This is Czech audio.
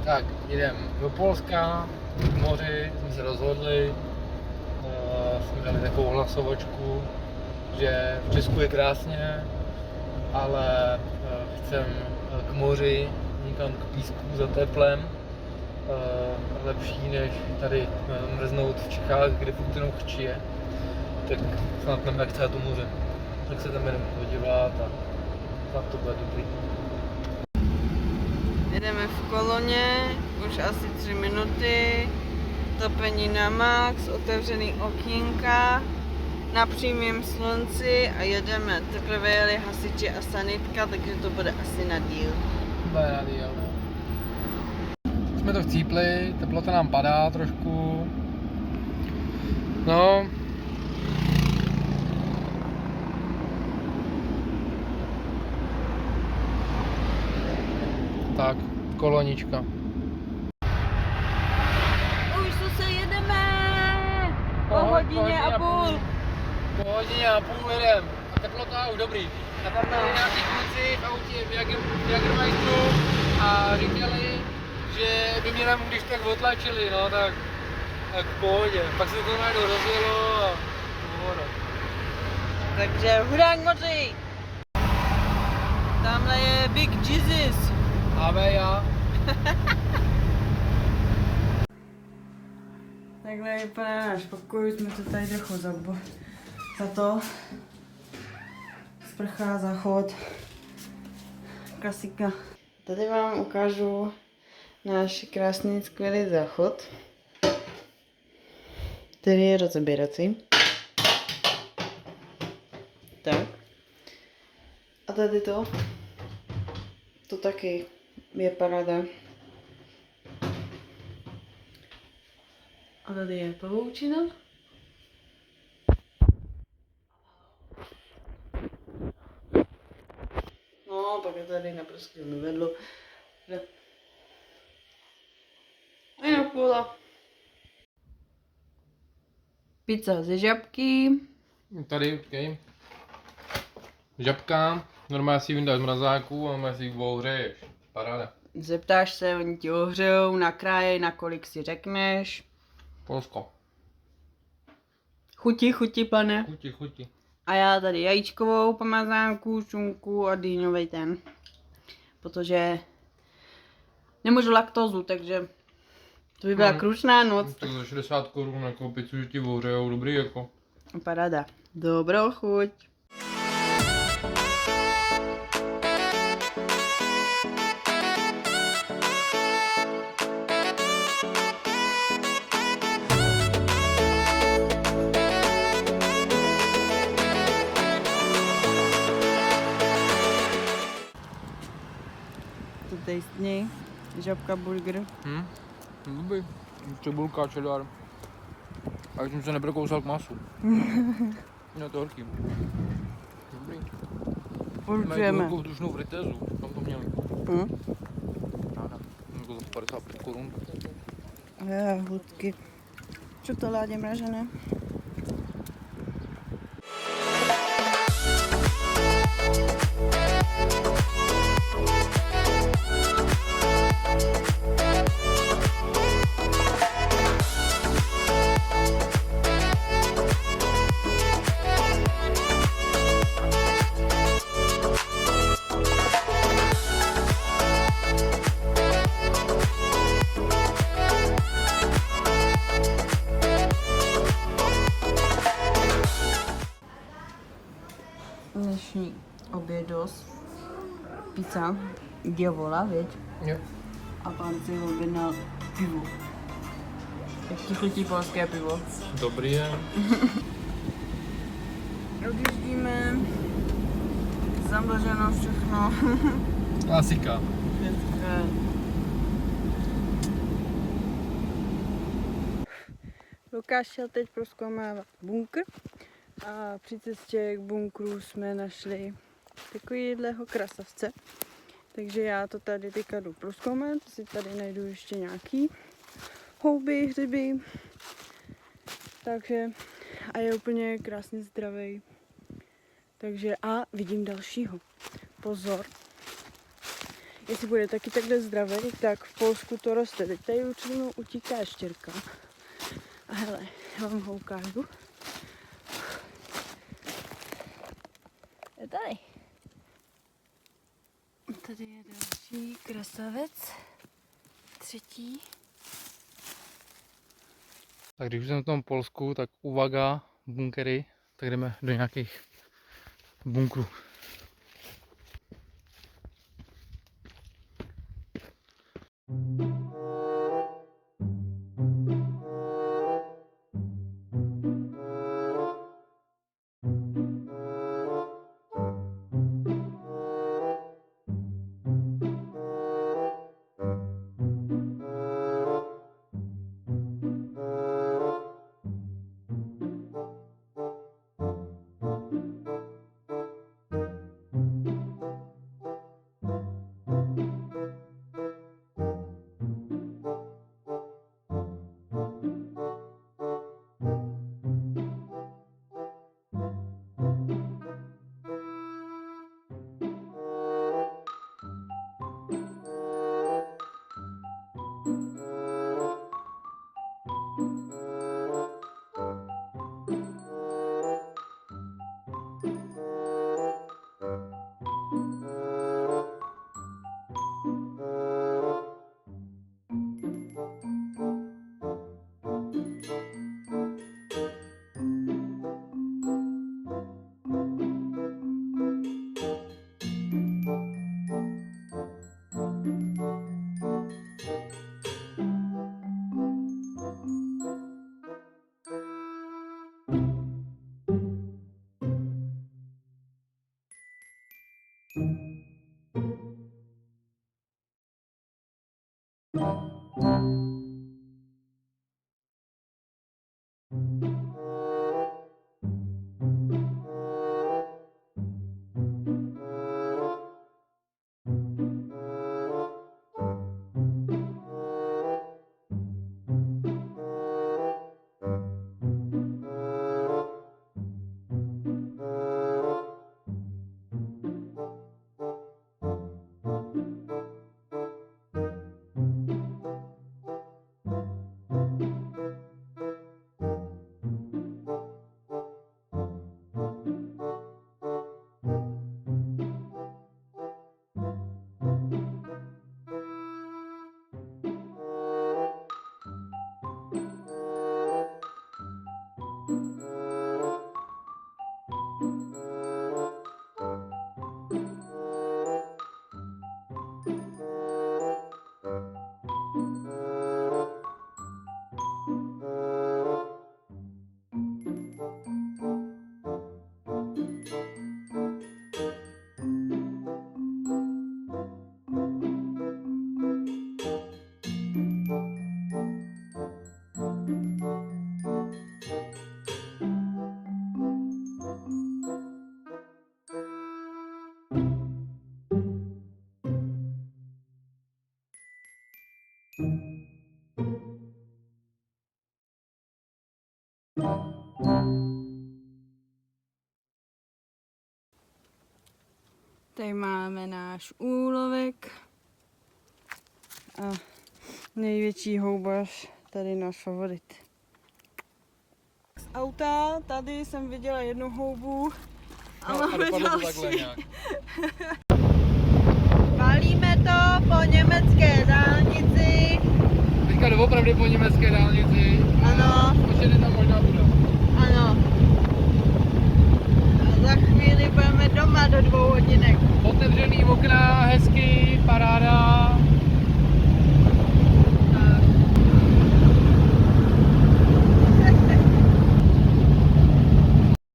Tak, jdeme do Polska, k moři, jsme se rozhodli, jsme dali takovou hlasovačku, že v Česku je krásně, ale chcem k moři, někam k písku za teplem, lepší než tady mrznout v Čechách, kde furt jenom chčije, tak snad nevím, jak chce to moře, tak se tam jdeme podívat a snad to bude dobrý. Jedeme v koloně, už asi 3 minuty, topení na max, otevřený okýnka, na přímém slunci a jedeme. Teprve jeli hasiči a sanitka, takže to bude asi na díl. Bude na díl, no. Jsme to chcípli, teplota nám padá trošku. No. Tak, kolonička. Už se jedeme! Po hodině a půl. Po hodině a půl jedem. A teplota už dobrý. A tam byli nějaký kluci v autě v Jagermeistru a říkali, že by mě tam když tak otlačili, no tak v pohodě. Pak se to najednou rozjelo a pohoda. Takže hurá k moři! Tamhle je Big Jesus. Aveja. Takhle vypadá náš pokoj, jsme to tady trochu za to. Sprcha, záchod, klasika. Tady vám ukážu náš krásný, skvělý záchod, který je rozebírací. Tak. A tady to taky je paráda. A tady je pavoučina. No, pak je tady naprosto vedlo. A jinak půla. Pizza ze žabky. Tady, počkej. Žabka, normálně si ji vyndáš z mrazáku a normálně si ji ohřeješ. Paráda. Zeptáš se, oni ti ohřejou, nakrájej, na kolik si řekneš. Polsko. Chuti, pane. Chuti. A já tady jajíčkovou pamazánku, šunku a dýňovej ten. Protože nemůžu laktózu, takže to by byla krušná noc. Tak za 60 korun jako pizzu, že ti ohřejou, dobrý jako. Paráda. Dobrou chuť. To tastný. Žabka burger. Dobrý. Cibulka, čedar. A už jsem se neprokousal k masu. No to horký. Dobrý. Určujeme. Mají vzdušnou fritézu, tam to měli. Ráda. Jako za 55 korun. Hudky. Čokoládě mražené. Dnešní obědos, pizza, diavola, věď? Jo. A pán si objednal pivo. Jak ti chutí polské pivo? Dobrý je. Odjíždíme, zamlženo všechno. Klasika. Lukáš šel teď prozkoumávat bunkr a při cestě k bunkru jsme našli takovýhleho krasavce. Takže já to tady teďka jdu prozkoumat, si tady najdu ještě nějaký houby, hřiby. Takže a je úplně krásně zdravý. Takže a vidím dalšího. Pozor. jestli bude taky takhle zdravý, tak v Polsku to roste. Teď tady určitě utíká štěrka. A hele, já vám ho ukážu. Je tady. Tady je další krasavec. Třetí. Tak když už jsem v tom Polsku, tak uvaga, bunkery, tak jdeme do nějakých bunkrů. Tady máme náš úlovek a největší houbař, tady náš favorit. Z auta tady jsem viděla jednu houbu a máme další. Valíme to po německé dálnici. Teďka doopravdy po německé dálnici. Ano. Počkej, tam možná bude.